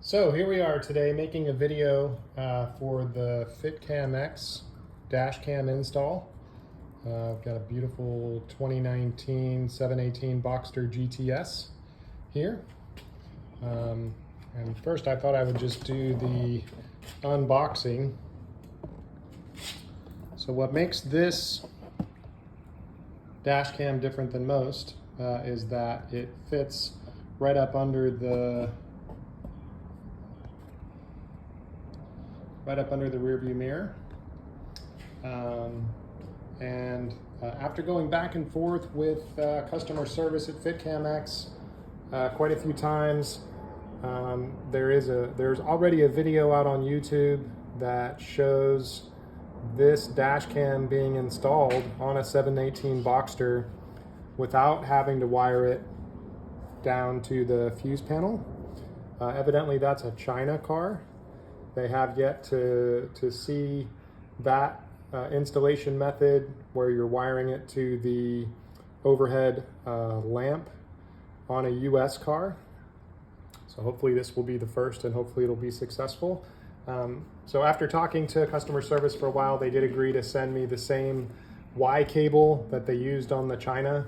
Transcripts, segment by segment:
So here we are today making a video for the FitcamX dash cam install. I've got a beautiful 2019 718 Boxster GTS here. And first I thought I would just do the unboxing. So what makes this dash cam different than most is that it fits right up under the rear view mirror. After going back and forth with customer service at FitcamX quite a few times, there's already a video out on YouTube that shows this dash cam being installed on a 718 Boxster without having to wire it down to the fuse panel. Evidently that's a China car. They have yet to see that installation method where you're wiring it to the overhead lamp on a US car. So hopefully this will be the first, and hopefully it'll be successful. So after talking to customer service for a while, they did agree to send me the same Y cable that they used on the China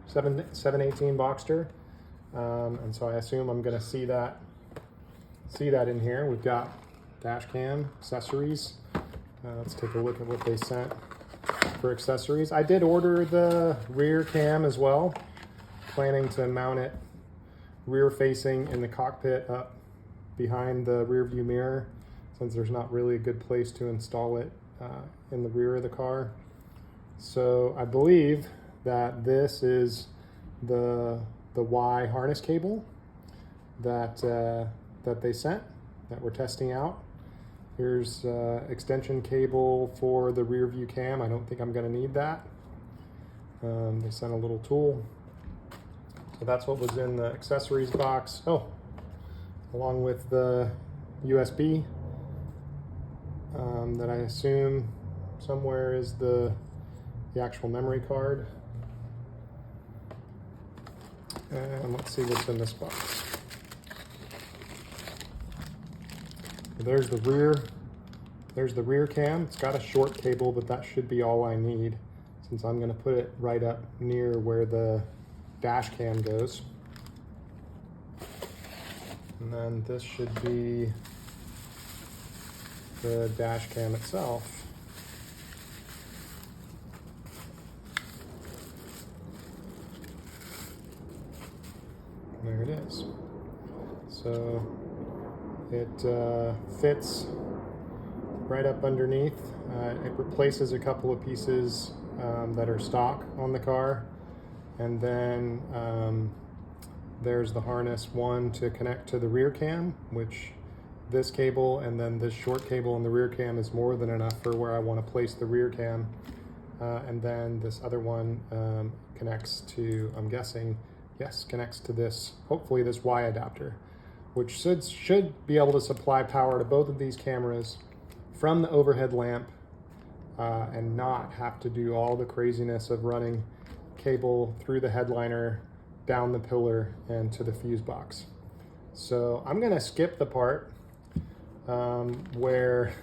718 Boxster. And so I assume I'm gonna see that in here. We've got dash cam accessories. Let's take a look at what they sent for accessories. I did order the rear cam as well, planning to mount it rear facing in the cockpit up behind the rear view mirror, since there's not really a good place to install it in the rear of the car. So I believe that this is the Y harness cable that they sent, that we're testing out. Here's extension cable for the rear view cam. I don't think I'm gonna need that. They sent a little tool. So that's what was in the accessories box. Oh, along with the USB that I assume somewhere is the actual memory card. And let's see what's in this box. There's the rear cam. It's got a short cable, but that should be all I need, since I'm going to put it right up near where the dash cam goes. And then this should be the dash cam itself. There it is. So it fits right up underneath. It replaces a couple of pieces that are stock on the car. And then there's the harness one to connect to the rear cam, which this cable and then this short cable in the rear cam is more than enough for where I want to place the rear cam. And then this other one connects to, I'm guessing, yes, connects to this, hopefully this Y adapter, which should be able to supply power to both of these cameras from the overhead lamp and not have to do all the craziness of running cable through the headliner, down the pillar, and to the fuse box. So I'm gonna skip the part where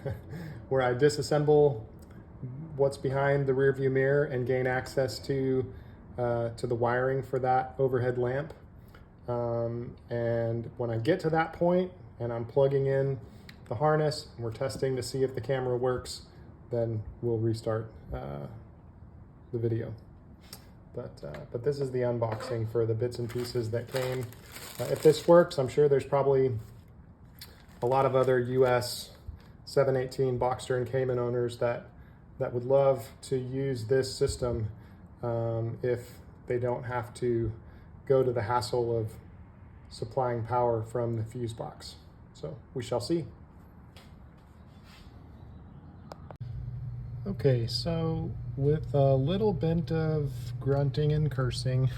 I disassemble what's behind the rear view mirror and gain access to the wiring for that overhead lamp. And when I get to that point and I'm plugging in the harness and we're testing to see if the camera works, then we'll restart the video. But this is the unboxing for the bits and pieces that came. If this works, I'm sure there's probably a lot of other US 718 Boxster and Cayman owners that would love to use this system if they don't have to go to the hassle of supplying power from the fuse box. So we shall see. Okay, so with a little bit of grunting and cursing,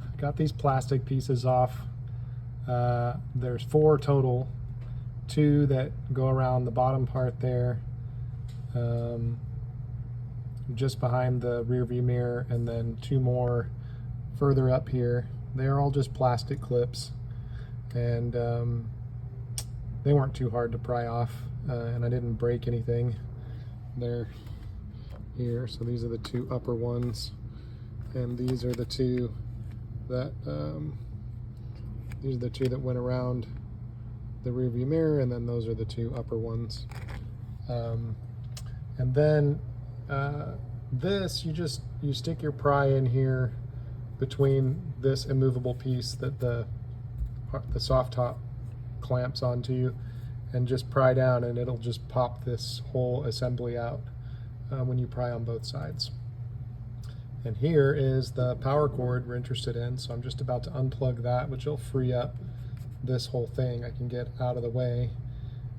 I got these plastic pieces off. There's 4 total, 2 that go around the bottom part there, just behind the rear view mirror, and then 2 more further up here. They're all just plastic clips, and they weren't too hard to pry off, and I didn't break anything. They're here, so these are the two upper ones, and these are the two that went around the rear view mirror, and then those are the two upper ones. And then this, you stick your pry in here between this immovable piece that the soft top clamps onto you, and just pry down, and it'll just pop this whole assembly out when you pry on both sides. And here is the power cord we're interested in, so I'm just about to unplug that, which will free up this whole thing. I can get out of the way,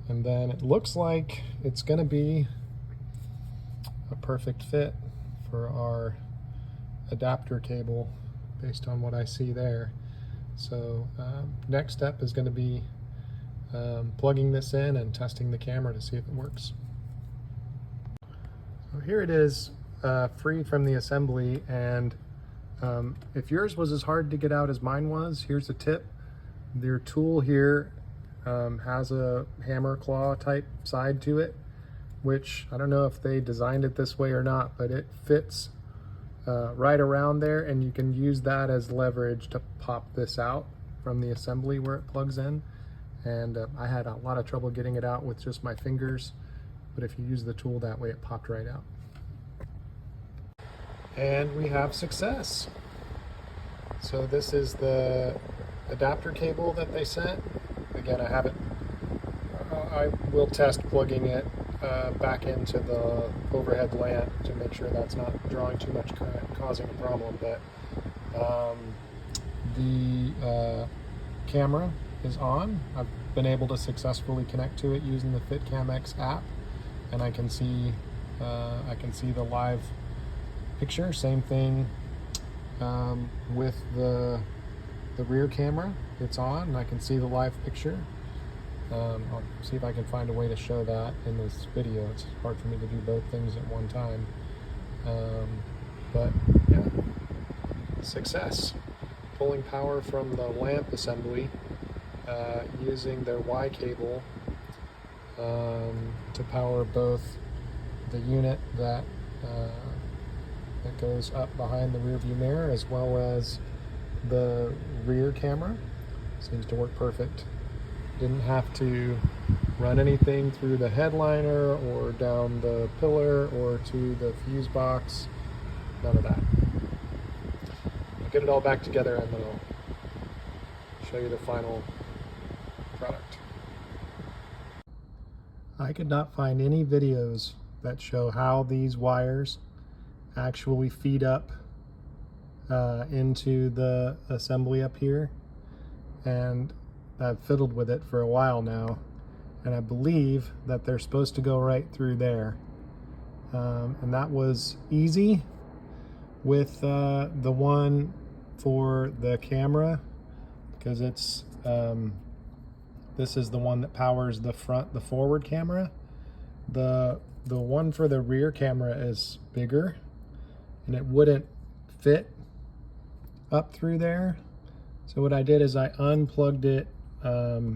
and then it looks like it's going to be a perfect fit for our adapter cable based on what I see there. So next step is going to be plugging this in and testing the camera to see if it works. So here it is, free from the assembly, and if yours was as hard to get out as mine was, here's a tip. Their tool here has a hammer claw type side to it, which I don't know if they designed it this way or not, but it fits right around there, and you can use that as leverage to pop this out from the assembly where it plugs in. And I had a lot of trouble getting it out with just my fingers, but if you use the tool that way, it popped right out. And we have success. So this is the adapter cable that they sent. Again, I will test plugging it back into the overhead lamp to make sure that's not drawing too much current, causing a problem. But the camera is on. I've been able to successfully connect to it using the FitcamX app, and I can see the live picture. Same thing with the rear camera. It's on, and I can see the live picture. I'll see if I can find a way to show that in this video. It's hard for me to do both things at one time. But yeah, success. Pulling power from the lamp assembly using their Y cable to power both the unit that goes up behind the rear view mirror, as well as the rear camera. Seems to work perfect. Didn't have to run anything through the headliner or down the pillar or to the fuse box. None of that. I'll get it all back together and then I'll show you the final product. I could not find any videos that show how these wires actually feed up into the assembly up here, and I've fiddled with it for a while now, and I believe that they're supposed to go right through there, and that was easy with the one for the camera, because it's this is the one that powers the forward camera. The one for the rear camera is bigger, and it wouldn't fit up through there. So what I did is I unplugged it. I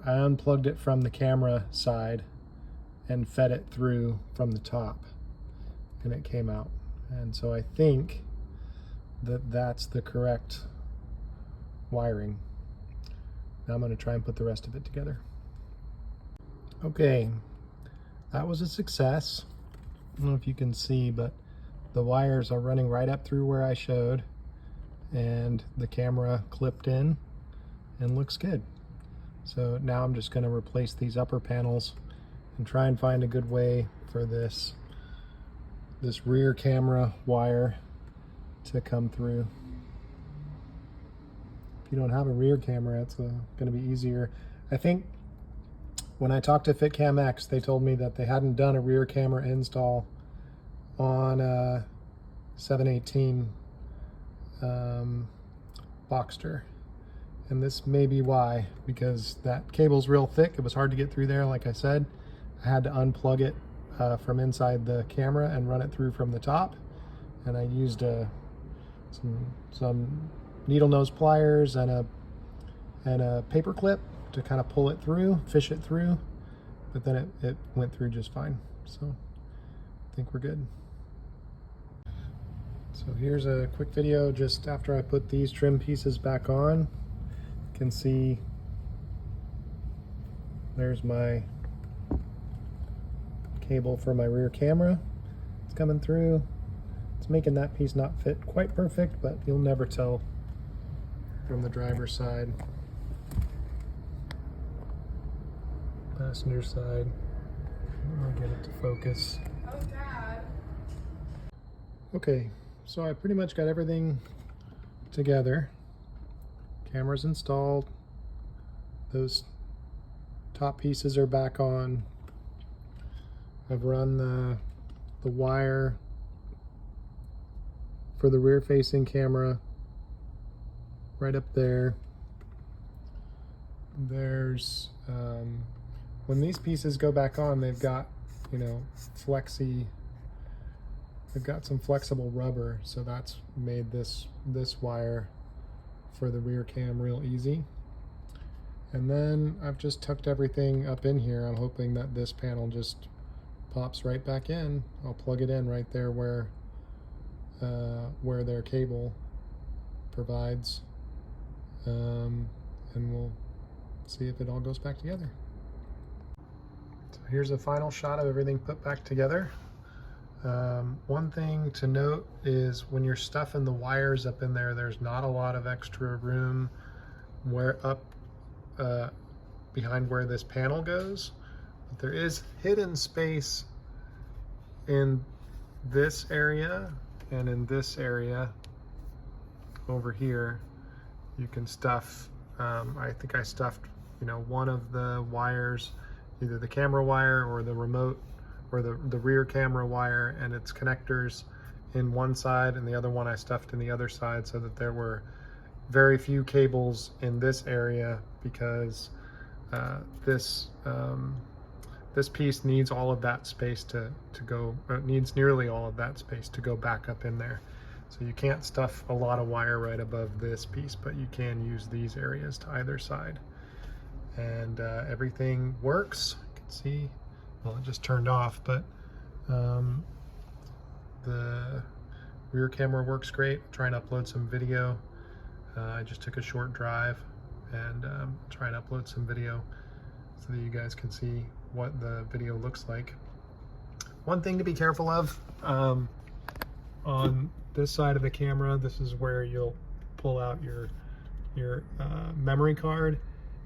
unplugged it from the camera side and fed it through from the top, and it came out. And so I think that that's the correct wiring. Now I'm going to try and put the rest of it together. Okay, that was a success. I don't know if you can see, but the wires are running right up through where I showed, and the camera clipped in and looks good. So now I'm just going to replace these upper panels and try and find a good way for this rear camera wire to come through. If you don't have a rear camera, it's going to be easier. I think when I talked to FitcamX, they told me that they hadn't done a rear camera install on a 718 Boxster, and this may be why, because that cable's real thick. It was hard to get through there. Like I said, I had to unplug it from inside the camera and run it through from the top, and I used some needle nose pliers and a paper clip to kind of pull it through, fish it through, but then it went through just fine. So I think we're good. So here's a quick video just after I put these trim pieces back on. You can see there's my cable for my rear camera. It's coming through. It's making that piece not fit quite perfect, but you'll never tell from the driver's side. Passenger side. I'll get it to focus. Oh, Dad. Okay, so I pretty much got everything together. Camera's installed. Those top pieces are back on. I've run the wire for the rear facing camera right up there. There's when these pieces go back on, they've got, you know, they've got some flexible rubber, so that's made this wire for the rear cam real easy. And then I've just tucked everything up in here. I'm hoping that this panel just pops right back in. I'll plug it in right there where their cable provides, and we'll see if it all goes back together. So here's a final shot of everything put back together. One thing to note is when you're stuffing the wires up in there, there's not a lot of extra room behind where this panel goes. But there is hidden space in this area and in this area over here. You can stuff, I think I stuffed, you know, one of the wires, either the camera wire or the remote or the rear camera wire and its connectors in one side, and the other one I stuffed in the other side, so that there were very few cables in this area, because this piece needs all of that space to go, needs nearly all of that space to go back up in there. So you can't stuff a lot of wire right above this piece, but you can use these areas to either side. And everything works. You can see, well, it just turned off, but the rear camera works great. I'm trying to upload some video. I just took a short drive and try and upload some video so that you guys can see what the video looks like. One thing to be careful of, on this side of the camera, this is where you'll pull out your memory card,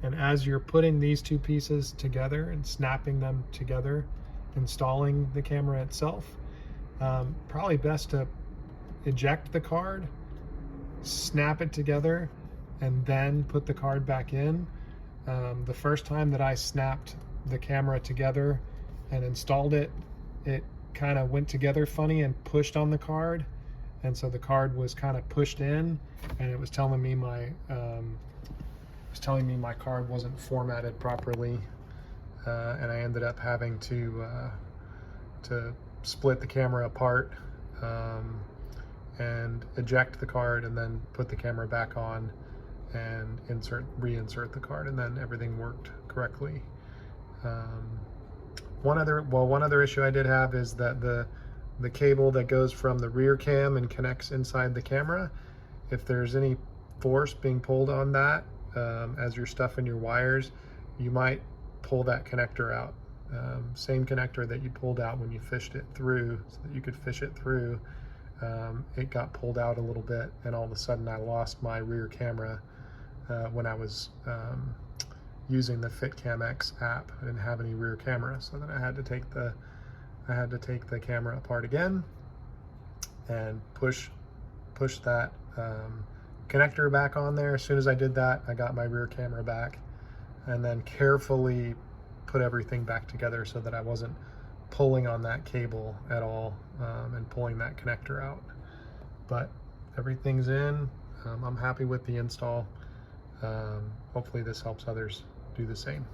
and as you're putting these two pieces together and snapping them together, installing the camera itself, probably best to eject the card, snap it together, and then put the card back in. The first time that I snapped the camera together and installed it, it kind of went together funny and pushed on the card, and so the card was kind of pushed in, and it was telling me my card wasn't formatted properly, and I ended up having to split the camera apart and eject the card, and then put the camera back on and reinsert the card, and then everything worked correctly. One other issue I did have is that the cable that goes from the rear cam and connects inside the camera, if there's any force being pulled on that as you're stuffing your wires, you might pull that connector out. Same connector that you pulled out when you fished it through so that you could fish it through, it got pulled out a little bit, and all of a sudden I lost my rear camera when I was using the FitcamX app. I didn't have any rear camera, so then I had to take the camera apart again and push that connector back on there. As soon as I did that, I got my rear camera back, and then carefully put everything back together so that I wasn't pulling on that cable at all, and pulling that connector out. But everything's in. I'm happy with the install. Hopefully this helps others do the same.